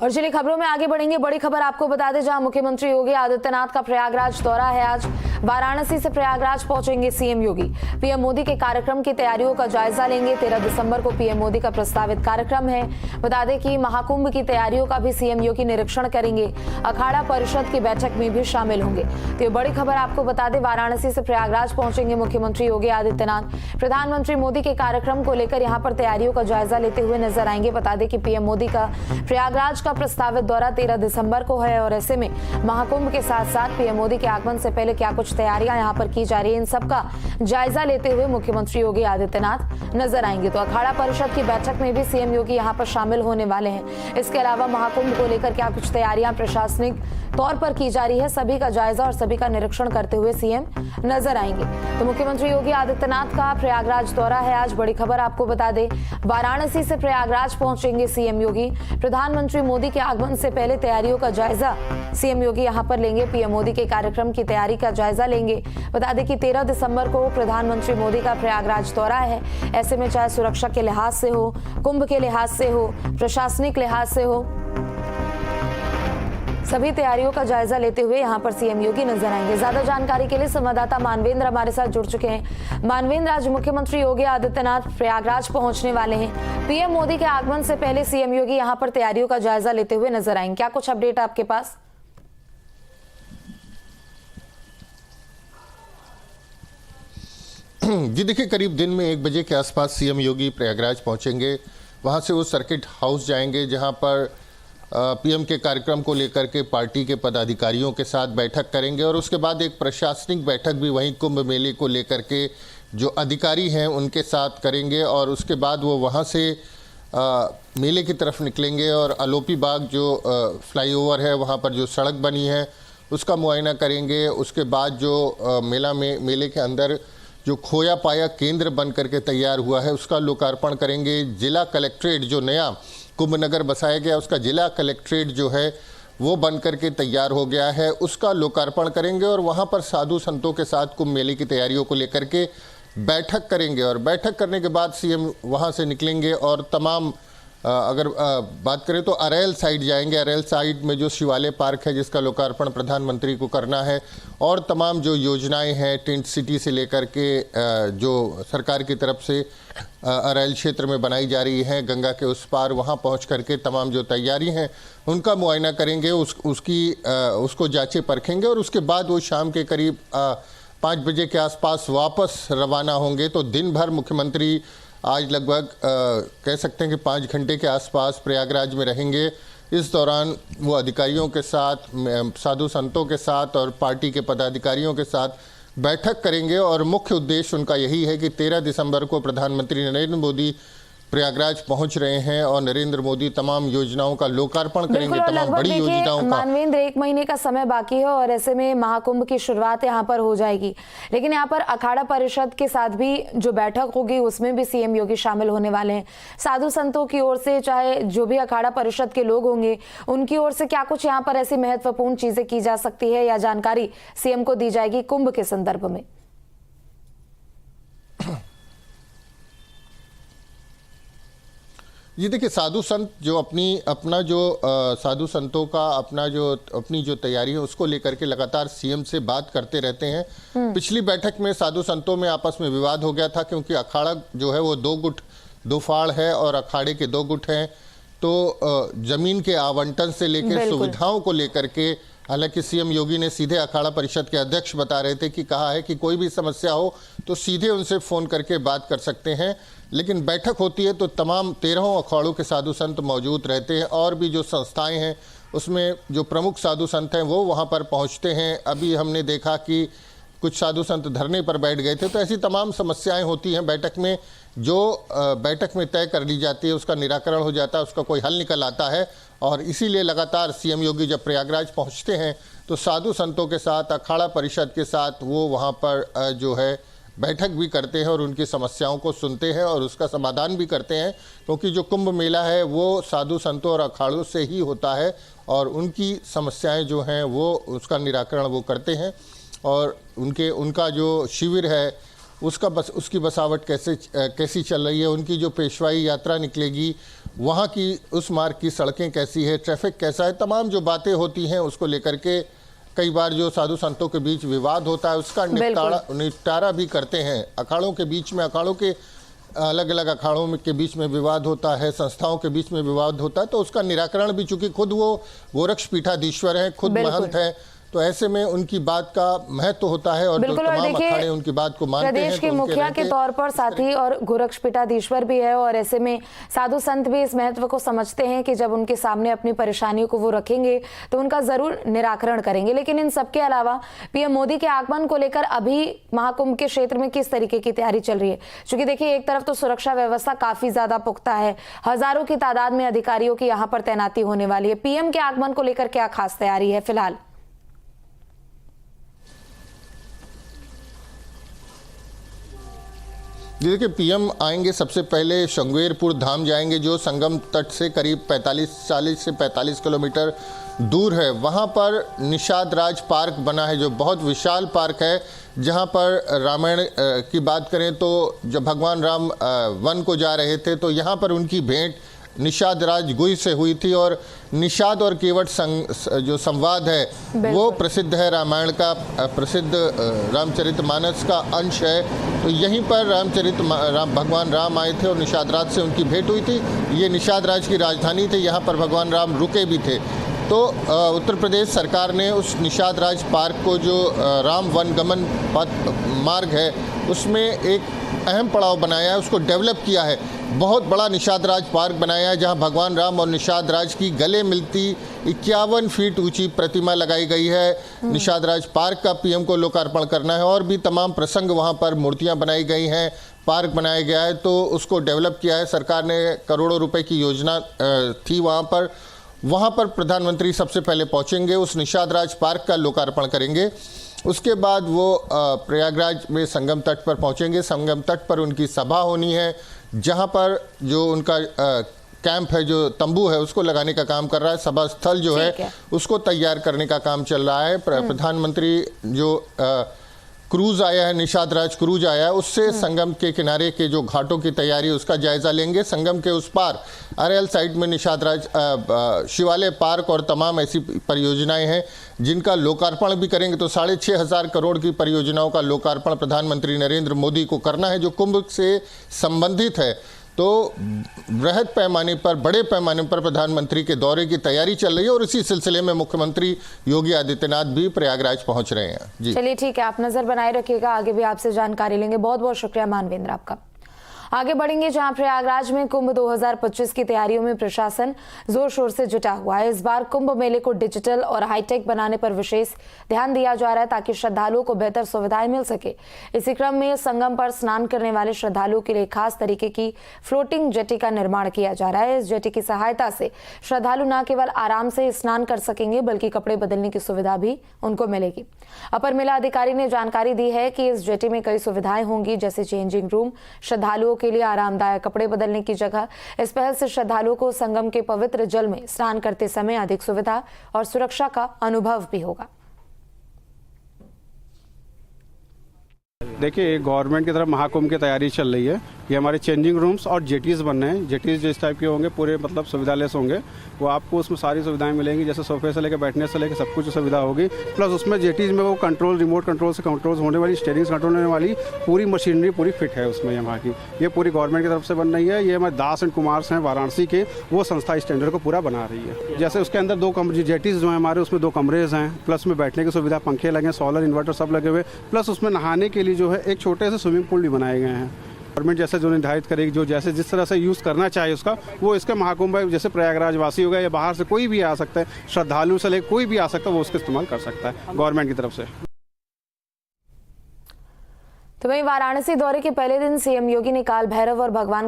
और चलिए खबरों में आगे बढ़ेंगे। बड़ी खबर आपको बता दें, जहां मुख्यमंत्री योगी आदित्यनाथ का प्रयागराज दौरा है। आज वाराणसी से प्रयागराज पहुंचेंगे सीएम योगी। पीएम मोदी के कार्यक्रम की तैयारियों का जायजा लेंगे। 13 दिसंबर को पीएम मोदी का प्रस्तावित कार्यक्रम है। बता दें कि महाकुंभ की तैयारियों का भी सीएम योगी निरीक्षण करेंगे। अखाड़ा परिषद की बैठक में भी शामिल होंगे। तो ये बड़ी खबर आपको बता दें, वाराणसी से प्रयागराज पहुंचेंगे मुख्यमंत्री योगी आदित्यनाथ। प्रधानमंत्री मोदी के कार्यक्रम को लेकर यहाँ पर तैयारियों का जायजा लेते हुए नजर आएंगे। बता दें कि पीएम मोदी का प्रयागराज का प्रस्तावित दौरा 13 दिसंबर को है और ऐसे में महाकुंभ के साथ साथ पीएम मोदी के आगमन से पहले क्या कुछ तैयारियां यहां पर की जा रही है, इन सब का जायजा लेते हुए मुख्यमंत्री योगी आदित्यनाथ नजर आएंगे। तो अखाड़ा परिषद की बैठक में भी सीएम योगी यहां पर शामिल होने वाले हैं। इसके अलावा महाकुंभ को लेकर क्या कुछ तैयारियां प्रशासनिक तौर पर की जा रही है, सभी का जायजा और सभी का निरीक्षण करते हुए सीएम नजर आएंगे। तो मुख्यमंत्री योगी आदित्यनाथ का प्रयागराज दौरा है आज। बड़ी खबर आपको बता दें, वाराणसी से प्रयागराज पहुंचेंगे सीएम योगी। प्रधानमंत्री मोदी के आगमन से पहले तैयारियों का जायजा सीएम योगी यहां पर लेंगे। पीएम मोदी के कार्यक्रम की तैयारी का जायजा लेंगे। बता दें कि 13 दिसंबर को प्रधानमंत्री मोदी का प्रयागराज दौरा है। ऐसे में चाहे सुरक्षा के लिहाज से हो, कुंभ के लिहाज से हो, प्रशासनिक लिहाज से हो, सभी तैयारियों का जायजा लेते हुए यहां पर सीएम योगी नजर आएंगे। ज्यादा जानकारी के लिए संवाददाता मानवेंद्र हमारे साथ जुड़ चुके हैं। मानवेंद्र, आज मुख्यमंत्री योगी आदित्यनाथ प्रयागराज पहुंचने वाले हैं। पीएम मोदी के आगमन से पहले सीएम योगी यहां पर तैयारियों का जायजा लेते हुए नजर आएंगे। क्या कुछ अपडेट आपके पास? जी देखिए, करीब दिन में 1 बजे के आसपास सीएम योगी प्रयागराज पहुंचेंगे। वहां से वो सर्किट हाउस जाएंगे, जहां पर पीएम के कार्यक्रम को लेकर के पार्टी के पदाधिकारियों के साथ बैठक करेंगे और उसके बाद एक प्रशासनिक बैठक भी वहीं कुंभ मेले को लेकर के जो अधिकारी हैं उनके साथ करेंगे। और उसके बाद वो वहां से मेले की तरफ निकलेंगे और आलोपी बाग जो फ्लाईओवर है वहां पर जो सड़क बनी है उसका मुआयना करेंगे। उसके बाद जो मेले के अंदर जो खोया पाया केंद्र बन करके तैयार हुआ है उसका लोकार्पण करेंगे। जिला कलेक्ट्रेट जो नया कुंभ नगर बसाया गया, उसका जिला कलेक्ट्रेट जो है वो बन करके तैयार हो गया है, उसका लोकार्पण करेंगे। और वहाँ पर साधु संतों के साथ कुंभ मेले की तैयारियों को लेकर के बैठक करेंगे। और बैठक करने के बाद सीएम वहाँ से निकलेंगे और तमाम अगर बात करें तो अरेल साइड जाएंगे। अरेल साइड में जो शिवालय पार्क है जिसका लोकार्पण प्रधानमंत्री को करना है, और तमाम जो योजनाएं हैं टेंट सिटी से लेकर के जो सरकार की तरफ से अरेल क्षेत्र में बनाई जा रही है गंगा के उस पार, वहां पहुंच करके तमाम जो तैयारी हैं उनका मुआयना करेंगे, उसको जांचे परखेंगे। और उसके बाद वो शाम के करीब 5 बजे के आसपास वापस रवाना होंगे। तो दिन भर मुख्यमंत्री आज लगभग कह सकते हैं कि 5 घंटे के आसपास प्रयागराज में रहेंगे। इस दौरान वो अधिकारियों के साथ, साधु संतों के साथ और पार्टी के पदाधिकारियों के साथ बैठक करेंगे। और मुख्य उद्देश्य उनका यही है कि 13 दिसंबर को प्रधानमंत्री नरेंद्र मोदी प्रयागराज पहुंच रहे हैं और नरेंद्र मोदी तमाम योजनाओं का लोकार्पण करेंगे, तमाम बड़ी योजनाओं का। मानवेंद्र, 1 महीने का समय बाकी है और ऐसे में महाकुंभ की शुरुआत यहाँ पर हो जाएगी, लेकिन यहाँ पर अखाड़ा परिषद के साथ भी जो बैठक होगी उसमें भी सीएम योगी शामिल होने वाले हैं। साधु संतों की ओर से, चाहे जो भी अखाड़ा परिषद के लोग होंगे उनकी ओर से क्या कुछ यहाँ पर ऐसी महत्वपूर्ण चीजें की जा सकती है या जानकारी सीएम को दी जाएगी कुंभ के संदर्भ में? ये देखिए, साधु संत जो साधु संतों का अपनी जो तैयारी है उसको लेकर के लगातार सीएम से बात करते रहते हैं। पिछली बैठक में साधु संतों में आपस में विवाद हो गया था, क्योंकि अखाड़ा जो है वो 2 फाड़ है और अखाड़े के 2 गुट हैं। तो जमीन के आवंटन से लेकर सुविधाओं को लेकर के, हालांकि सीएम योगी ने सीधे अखाड़ा परिषद के अध्यक्ष बता रहे थे कि कहा है कि कोई भी समस्या हो तो सीधे उनसे फ़ोन करके बात कर सकते हैं। लेकिन बैठक होती है तो तमाम 13 अखाड़ों के साधु संत मौजूद रहते हैं और भी जो संस्थाएं हैं उसमें जो प्रमुख साधु संत हैं वो वहां पर पहुंचते हैं। अभी हमने देखा कि कुछ साधु संत धरने पर बैठ गए थे। तो ऐसी तमाम समस्याएं होती हैं बैठक में, जो बैठक में तय कर ली जाती है उसका निराकरण हो जाता है, उसका कोई हल निकल आता है। और इसीलिए लगातार सीएम योगी जब प्रयागराज पहुंचते हैं तो साधु संतों के साथ, अखाड़ा परिषद के साथ वो वहां पर जो है बैठक भी करते हैं और उनकी समस्याओं को सुनते हैं और उसका समाधान भी करते हैं। क्योंकि जो कुंभ मेला है वो साधु संतों और अखाड़ों से ही होता है और उनकी समस्याएं जो हैं वो उसका निराकरण वो करते हैं। और उनका जो शिविर है उसकी बसावट कैसी चल रही है, उनकी जो पेशवाई यात्रा निकलेगी वहाँ की उस मार्ग की सड़कें कैसी है, ट्रैफिक कैसा है, तमाम जो बातें होती हैं उसको लेकर के कई बार जो साधु संतों के बीच विवाद होता है उसका निपटारा भी करते हैं। अखाड़ों के बीच में, अखाड़ों के अलग अलग अखाड़ों के बीच में विवाद होता है, संस्थाओं के बीच में विवाद होता है, तो उसका निराकरण भी, चूंकि खुद वो गोरक्ष पीठाधीश्वर हैं, खुद महंत हैं, तो ऐसे में उनकी बात का महत्व होता है और जो तमाम अखाड़े उनकी बात को मानते हैं। प्रदेश के मुखिया के तौर पर साथी और गोरक्ष पीठाधीश्वर भी है और ऐसे में साधु संत भी इस महत्व को समझते हैं कि जब उनके सामने अपनी परेशानियों को वो रखेंगे तो उनका जरूर निराकरण करेंगे। लेकिन इन सबके अलावा पीएम मोदी के आगमन को लेकर अभी महाकुंभ के क्षेत्र में किस तरीके की तैयारी चल रही है? क्योंकि देखिए, एक तरफ तो सुरक्षा व्यवस्था काफी ज्यादा पुख्ता है, हजारों की तादाद में अधिकारियों की यहाँ पर तैनाती होने वाली है। पीएम के आगमन को लेकर क्या खास तैयारी है फिलहाल? देखिए, पीएम आएंगे, सबसे पहले शृंगेरपुर धाम जाएंगे जो संगम तट से करीब 40 से 45 किलोमीटर दूर है। वहाँ पर निषाद राज पार्क बना है जो बहुत विशाल पार्क है, जहाँ पर रामायण की बात करें तो जब भगवान राम वन को जा रहे थे तो यहाँ पर उनकी भेंट निषाद राज गुई से हुई थी और निषाद और केवट जो संवाद है वो प्रसिद्ध है, रामायण का प्रसिद्ध रामचरितमानस का अंश है। तो यहीं पर भगवान राम आए थे और निषाद राज से उनकी भेंट हुई थी। ये निषाद राज की राजधानी थी, यहाँ पर भगवान राम रुके भी थे। तो उत्तर प्रदेश सरकार ने उस निषाद राज पार्क को, जो राम वनगमन पथ मार्ग है, उसमें एक अहम पड़ाव बनाया है, उसको डेवलप किया है। बहुत बड़ा निषाद राज पार्क बनाया है जहां भगवान राम और निषाद राज की गले मिलती 51 फीट ऊंची प्रतिमा लगाई गई है। निषाद राज पार्क का पीएम को लोकार्पण करना है और भी तमाम प्रसंग वहां पर मूर्तियां बनाई गई हैं, पार्क बनाया गया है, तो उसको डेवलप किया है। सरकार ने करोड़ों रुपए की योजना थी वहाँ पर प्रधानमंत्री सबसे पहले पहुँचेंगे, उस निषाद राज पार्क का लोकार्पण करेंगे। उसके बाद वो प्रयागराज में संगम तट पर पहुँचेंगे। संगम तट पर उनकी सभा होनी है, जहाँ पर जो उनका कैंप है, जो तंबू है, उसको लगाने का काम कर रहा है। सभा स्थल जो है उसको तैयार करने का काम चल रहा है। प्रधानमंत्री जो क्रूज आया है, निषाद राज क्रूज आया है, उससे संगम के किनारे के जो घाटों की तैयारी उसका जायजा लेंगे। संगम के उस पार अरेल साइड में निषाद राज शिवालय पार्क और तमाम ऐसी परियोजनाएं हैं जिनका लोकार्पण भी करेंगे। तो 6,500 करोड़ की परियोजनाओं का लोकार्पण प्रधानमंत्री नरेंद्र मोदी को करना है जो कुंभ से संबंधित है। तो बृहद पैमाने पर, बड़े पैमाने पर प्रधानमंत्री के दौरे की तैयारी चल रही है और इसी सिलसिले में मुख्यमंत्री योगी आदित्यनाथ भी प्रयागराज पहुंच रहे हैं। जी चलिए, ठीक है, आप नजर बनाए रखिएगा, आगे भी आपसे जानकारी लेंगे। बहुत बहुत शुक्रिया मानवेंद्र आपका। आगे बढ़ेंगे जहां प्रयागराज में कुंभ 2025 की तैयारियों में प्रशासन जोर शोर से जुटा हुआ है। इस बार कुंभ मेले को डिजिटल और हाईटेक बनाने पर विशेष ध्यान दिया जा रहा है ताकि श्रद्धालुओं को बेहतर सुविधाएं मिल सके। इसी क्रम में संगम पर स्नान करने वाले श्रद्धालुओं के लिए खास तरीके की फ्लोटिंग जेटी का निर्माण किया जा रहा है। इस जेटी की सहायता से श्रद्धालु न केवल आराम से स्नान कर सकेंगे बल्कि कपड़े बदलने की सुविधा भी उनको मिलेगी। अपर मेला अधिकारी ने जानकारी दी है कि इस जेटी में कई सुविधाएं होंगी, जैसे चेंजिंग रूम, श्रद्धालुओं के लिए आरामदायक कपड़े बदलने की जगह। इस पहल से श्रद्धालुओं को संगम के पवित्र जल में स्नान करते समय अधिक सुविधा और सुरक्षा का अनुभव भी होगा। देखिए, गवर्नमेंट की तरफ महाकुंभ की तैयारी चल रही है। ये हमारे चेंजिंग रूम्स और जेटीज बन रहे हैं। जेटीज जिस टाइप के होंगे, पूरे मतलब सुविधा लेस होंगे, वो आपको उसमें सारी सुविधाएं मिलेंगी, जैसे सोफे से लेकर बैठने से लेकर सब कुछ सुविधा होगी। प्लस उसमें जेटीज में वो कंट्रोल, रिमोट कंट्रोल से कंट्रोल होने वाली, स्टीयरिंग कंट्रोल होने वाली पूरी मशीनरी पूरी फिट है उसमें यहाँ की। ये पूरी गवर्नमेंट की तरफ से बन रही है। ये हमारे दास एंड कुमार्स हैं वाराणसी के, वो संस्था स्टैंडर्ड को पूरा बना रही है। जैसे उसके अंदर 2 कमरे, जेटीज जो है हमारे, उसमें 2 कमरेज हैं, प्लस में बैठने की सुविधा, पंखे लगे, सोलर इन्वर्टर सब लगे हुए, प्लस उसमें नहाने के लिए जो है एक छोटे से स्विमिंग पूल भी बनाए गए हैं। गवर्नमेंट जैसे जो निर्धारित करेगी, जो जैसे जिस तरह से यूज़ करना चाहिए उसका, वो इसके महाकुंभ, जैसे प्रयागराज वासी हो गए या बाहर से कोई भी आ सकता है, श्रद्धालु से लेकर कोई भी आ सकता है, वो उसका इस्तेमाल कर सकता है गवर्नमेंट की तरफ से। तो वहीं वाराणसी दौरे के पहले दिन सीएम योगी ने काल भैरव और भगवान